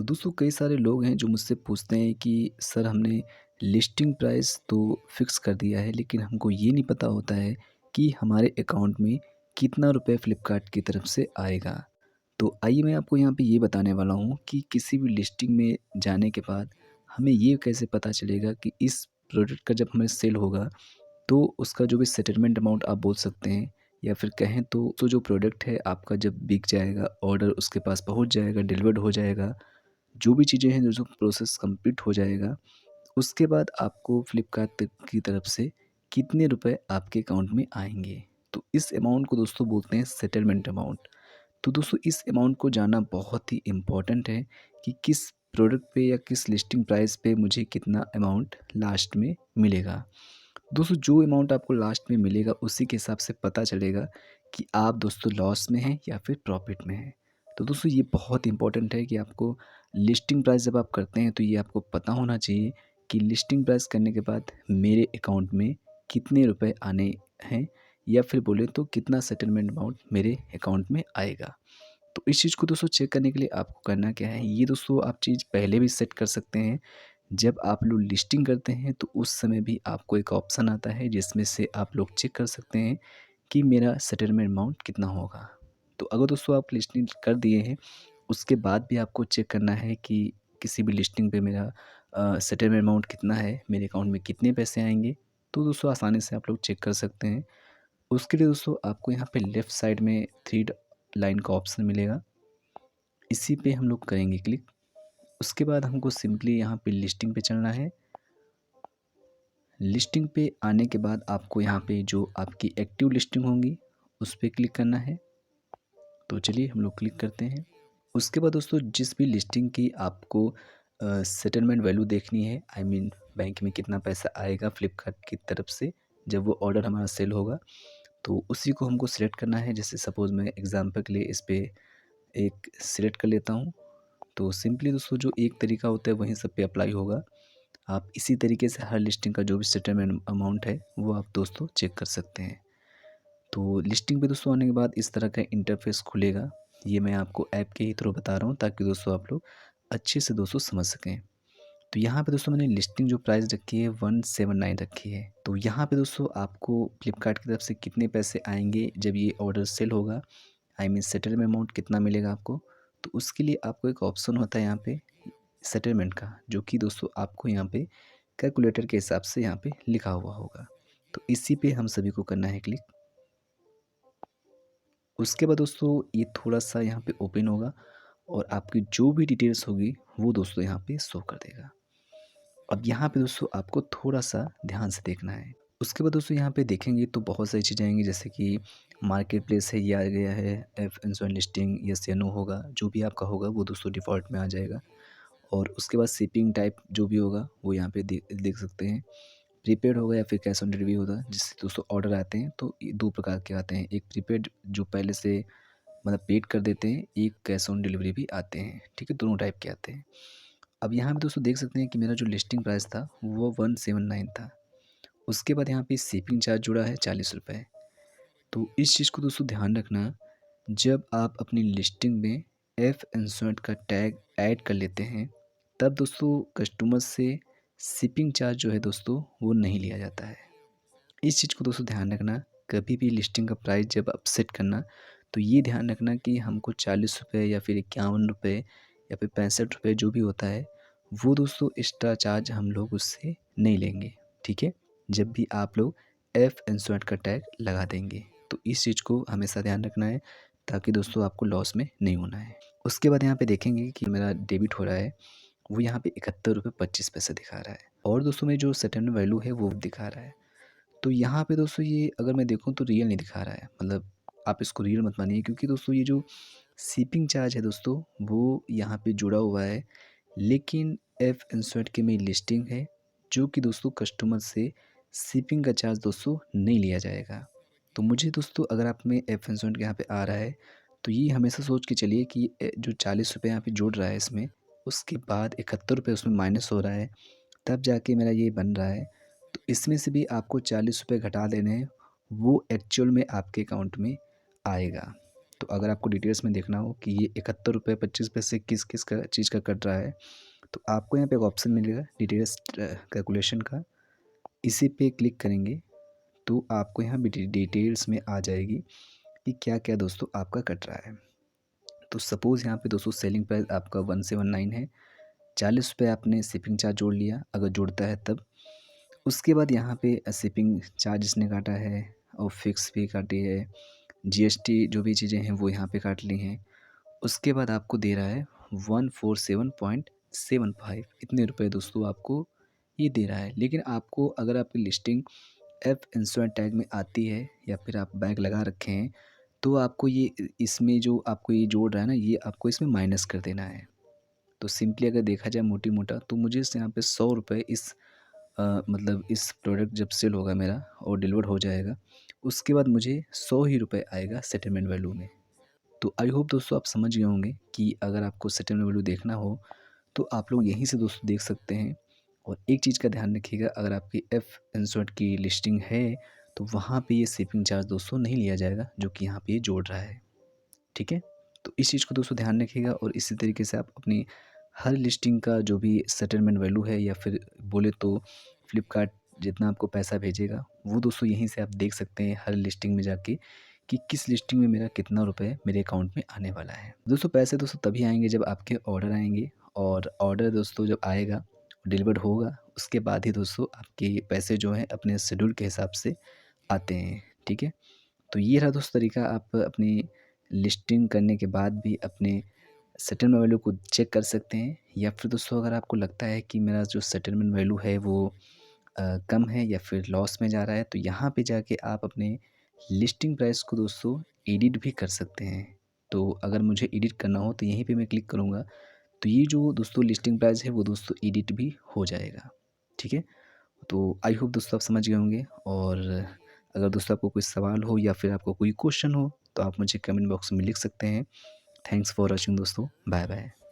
तो दोस्तों कई सारे लोग हैं जो मुझसे पूछते हैं कि सर हमने लिस्टिंग प्राइस तो फिक्स कर दिया है लेकिन हमको ये नहीं पता होता है कि हमारे अकाउंट में कितना रुपए फ्लिपकार्ट की तरफ से आएगा। तो आइए मैं आपको यहाँ पे ये बताने वाला हूँ कि किसी भी लिस्टिंग में जाने के बाद हमें ये कैसे पता चलेगा कि इस प्रोडक्ट का जब हमें सेल होगा तो उसका जो भी सेटलमेंट अमाउंट आप बोल सकते हैं या फिर कहें तो जो प्रोडक्ट है आपका जब बिक जाएगा, ऑर्डर उसके पास पहुँच जाएगा, डिलीवर्ड हो जाएगा, जो भी चीज़ें हैं जो प्रोसेस कंप्लीट हो जाएगा, उसके बाद आपको फ्लिपकार्ट की तरफ से कितने रुपए आपके अकाउंट में आएँगे। तो इस अमाउंट को दोस्तों बोलते हैं सेटलमेंट अमाउंट। तो दोस्तों इस अमाउंट को जानना बहुत ही इम्पोर्टेंट है कि किस प्रोडक्ट पे या किस लिस्टिंग प्राइस पे मुझे कितना अमाउंट लास्ट में मिलेगा। दोस्तों जो अमाउंट आपको लास्ट में मिलेगा उसी के हिसाब से पता चलेगा कि आप दोस्तों लॉस में हैं या फिर प्रॉफिट में हैं। तो दोस्तों ये बहुत इंपॉर्टेंट है कि आपको लिस्टिंग प्राइस जब आप करते हैं तो ये आपको पता होना चाहिए कि लिस्टिंग प्राइस करने के बाद मेरे अकाउंट में कितने रुपए आने हैं या फिर बोले तो कितना सेटलमेंट अमाउंट मेरे अकाउंट में आएगा। तो इस चीज़ को दोस्तों चेक करने के लिए आपको करना क्या है, ये दोस्तों आप चीज़ पहले भी सेट कर सकते हैं। जब आप लोग लिस्टिंग करते हैं तो उस समय भी आपको एक ऑप्शन आता है जिसमें से आप लोग चेक कर सकते हैं कि मेरा सेटलमेंट अमाउंट कितना होगा। तो अगर दोस्तों आप लिस्टिंग कर दिए हैं, उसके बाद भी आपको चेक करना है कि किसी भी लिस्टिंग पे मेरा सेटलमेंट अमाउंट कितना है, मेरे अकाउंट में कितने पैसे आएँगे, तो दोस्तों आसानी से आप लोग चेक कर सकते हैं। उसके लिए दोस्तों आपको यहाँ पे लेफ्ट साइड में 3 लाइन का ऑप्शन मिलेगा, इसी पे हम लोग करेंगे क्लिक। उसके बाद हमको सिंपली यहाँ पे लिस्टिंग पे चलना है। लिस्टिंग पे आने के बाद आपको यहाँ पे जो आपकी एक्टिव लिस्टिंग होंगी, उस पे क्लिक करना है। तो चलिए हम लोग क्लिक करते हैं। उसके बाद दोस्तों जिस भी लिस्टिंग की आपको सेटलमेंट वैल्यू देखनी है, आई मीन बैंक में कितना पैसा आएगा फ्लिपकार्ट की तरफ से जब वो ऑर्डर हमारा सेल होगा, तो उसी को हमको सिलेक्ट करना है। जैसे सपोज़ मैं एग्ज़ाम्पल के लिए इस पे एक सिलेक्ट कर लेता हूँ। तो सिंपली दोस्तों जो एक तरीका होता है वहीं सब पे अप्लाई होगा। आप इसी तरीके से हर लिस्टिंग का जो भी सेटलमेंट अमाउंट है वो आप दोस्तों चेक कर सकते हैं। तो लिस्टिंग पे दोस्तों आने के बाद इस तरह का इंटरफेस खुलेगा। ये मैं आपको ऐप के ही थ्रू बता रहा हूँ ताकि दोस्तों आप लोग अच्छे से दोस्तों समझ सकें। तो यहाँ पे दोस्तों मैंने लिस्टिंग जो प्राइस रखी है 179 रखी है। तो यहाँ पे दोस्तों आपको फ्लिपकार्ट की तरफ से कितने पैसे आएँगे जब ये ऑर्डर सेल होगा, आई मीन सेटलमेंट अमाउंट कितना मिलेगा आपको। तो उसके लिए आपको एक ऑप्शन होता है यहाँ पे सेटलमेंट का, जो कि दोस्तों आपको यहाँ पे कैलकुलेटर के हिसाब से यहाँ पे लिखा हुआ होगा। तो इसी पे हम सभी को करना है क्लिक। उसके बाद दोस्तों ये थोड़ा-सा यहाँ पे ओपन होगा और आपकी जो भी डिटेल्स होगी वो दोस्तों यहाँ पे शो कर देगा। अब यहाँ पे दोस्तों आपको थोड़ा-सा ध्यान से देखना है। उसके बाद दोस्तों यहाँ पे देखेंगे तो बहुत सारी चीज़ें आएँगी जैसे कि मार्केट प्लेस है, ये आ गया है, एफ इंश्योरेंस लिस्टिंग, येस या नो होगा, जो भी आपका होगा वो दोस्तों डिफ़ॉल्ट में आ जाएगा। और उसके बाद शिपिंग टाइप जो भी होगा वो यहाँ पे देख सकते हैं। प्रीपेड होगा या फिर कैश ऑन डिलीवरी होगा, जिससे दोस्तों ऑर्डर आते हैं तो ये 2 प्रकार के आते हैं। एक प्रीपेड जो पहले से मतलब पेड कर देते हैं, एक कैश ऑन डिलीवरी भी आते हैं, ठीक है? दोनों टाइप के आते हैं। अब यहाँ पे दोस्तों देख सकते हैं कि मेरा जो लिस्टिंग प्राइस था वो 179 था। उसके बाद यहाँ पे शिपिंग चार्ज जुड़ा है ₹40। तो इस चीज़ को दोस्तों ध्यान रखना, जब आप अपनी लिस्टिंग में एफ इंसर्ट का टैग ऐड कर लेते हैं, तब दोस्तों कस्टमर से शिपिंग चार्ज जो है दोस्तों वो नहीं लिया जाता है। इस चीज़ को दोस्तों ध्यान रखना, कभी भी लिस्टिंग का प्राइस जब आप सेट करना, तो ये ध्यान रखना कि हमको ₹40 या फिर ₹51 या फिर ₹65 जो भी होता है, वो दोस्तों एक्स्ट्रा चार्ज हम लोग उससे नहीं लेंगे, ठीक है? जब भी आप लोग एफ इंसर्ट का टैग लगा देंगे, तो इस चीज़ को हमेशा ध्यान रखना है ताकि दोस्तों आपको लॉस में नहीं होना है। उसके बाद यहाँ पे देखेंगे कि मेरा डेबिट हो रहा है, वो यहाँ पे ₹71.25 दिखा रहा है और दोस्तों मेरी जो सेटलमेंट वैल्यू है वो दिखा रहा है। तो यहाँ पे दोस्तों ये अगर मैं देखूँ तो रियल नहीं दिखा रहा है, मतलब आप इसको रियल मत मानिए क्योंकि दोस्तों ये जो शिपिंग चार्ज है दोस्तों वो यहाँ पे जुड़ा हुआ है, लेकिन एफ इंसर्ट की मेरी लिस्टिंग है जो कि दोस्तों कस्टमर से शिपिंग का चार्ज दोस्तों नहीं लिया जाएगा। तो मुझे दोस्तों अगर आप में एफ इंसर्ट यहाँ पे आ रहा है तो ये हमेशा सोच के चलिए कि जो ₹40 यहाँ पे जुड़ रहा है इसमें, उसके बाद ₹71 उसमें माइनस हो रहा है, तब जाके मेरा ये बन रहा है। तो इसमें से भी आपको ₹40 घटा देने हैं, वो एक्चुअल में आपके अकाउंट में आएगा। तो अगर आपको डिटेल्स में देखना हो कि ये 71 रुपये 25 पैसे किस का चीज़ का कट रहा है, तो आपको यहाँ पे एक ऑप्शन मिलेगा डिटेल्स कैलकुलेशन का। इसी पे क्लिक करेंगे तो आपको यहाँ पे डिटेल्स में आ जाएगी कि क्या-क्या दोस्तों आपका कट रहा है। तो सपोज़ यहाँ पे दोस्तों सेलिंग प्राइस आपका 1719 है, 40 रुपये आपने शिपिंग चार्ज जोड़ लिया, अगर जुड़ता है तब। उसके बाद यहाँ पे शिपिंग चार्ज इसने काटा है और फिक्स फी काटी है, जीएसटी जो भी चीज़ें हैं वो यहाँ पे काट ली हैं। उसके बाद आपको दे रहा है 147.75 इतने रुपए दोस्तों आपको ये दे रहा है। लेकिन आपको अगर आपकी लिस्टिंग ऐप इंश्योरेंस टैग में आती है या फिर आप बैग लगा रखे हैं, तो आपको ये इसमें जो आपको ये जोड़ रहा है ना, ये आपको इसमें माइनस कर देना है। तो सिंपली अगर देखा जाए मोटी-मोटा तो मुझे इस यहाँ पे 100 रुपए इस मतलब इस प्रोडक्ट जब सेल होगा मेरा और डिलीवर हो जाएगा, उसके बाद मुझे 100 ही रुपए आएगा सेटलमेंट वैल्यू में। तो आई होप दोस्तों आप समझ गए होंगे कि अगर आपको सेटलमेंट वैल्यू देखना हो, तो आप लोग यहीं से दोस्तों देख सकते हैं। और एक चीज़ का ध्यान रखिएगा, अगर आपकी एफ इंश्योरेंस की लिस्टिंग है, तो वहाँ पे ये शिपिंग चार्ज दोस्तों नहीं लिया जाएगा, जो कि यहाँ पे ये जोड़ रहा है। ठीक है? तो इस चीज़ को दोस्तों ध्यान रखिएगा और इसी तरीके से आप अपनी हर लिस्टिंग का जो भी सेटलमेंट वैल्यू है या फिर बोले तो फ्लिपकार्ट जितना आपको पैसा भेजेगा, वो दोस्तों यहीं से आप देख सकते हैं हर लिस्टिंग में जाके कि किस लिस्टिंग में मेरा कितना रुपए मेरे अकाउंट में आने वाला है। दोस्तों पैसे दोस्तों तभी आएँगे जब आपके ऑर्डर आएँगे और ऑर्डर दोस्तों जब आएगा, डिलीवर्ड होगा, उसके बाद ही दोस्तों आपके पैसे जो हैं अपने शेड्यूल के हिसाब से आते हैं। ठीक है? तो ये रहा दोस्तों तरीका, आप अपनी लिस्टिंग करने के बाद भी अपने सेटलमेंट वैल्यू को चेक कर सकते हैं। या फिर दोस्तों अगर आपको लगता है कि मेरा जो सेटलमेंट वैल्यू है वो कम है या फिर लॉस में जा रहा है, तो यहाँ पे जाके आप अपने लिस्टिंग प्राइस को दोस्तों एडिट भी कर सकते हैं। तो अगर मुझे एडिट करना हो तो यहीं पे मैं क्लिक करूँगा, तो ये जो दोस्तों लिस्टिंग प्राइस है वो दोस्तों एडिट भी हो जाएगा। ठीक है? तो आई होप दोस्तों आप समझ गए होंगे। और अगर दोस्तों आपको कोई सवाल हो या फिर आपको कोई क्वेश्चन हो, तो आप मुझे कमेंट बॉक्स में लिख सकते हैं। थैंक्स फॉर वॉचिंग दोस्तों। Bye bye.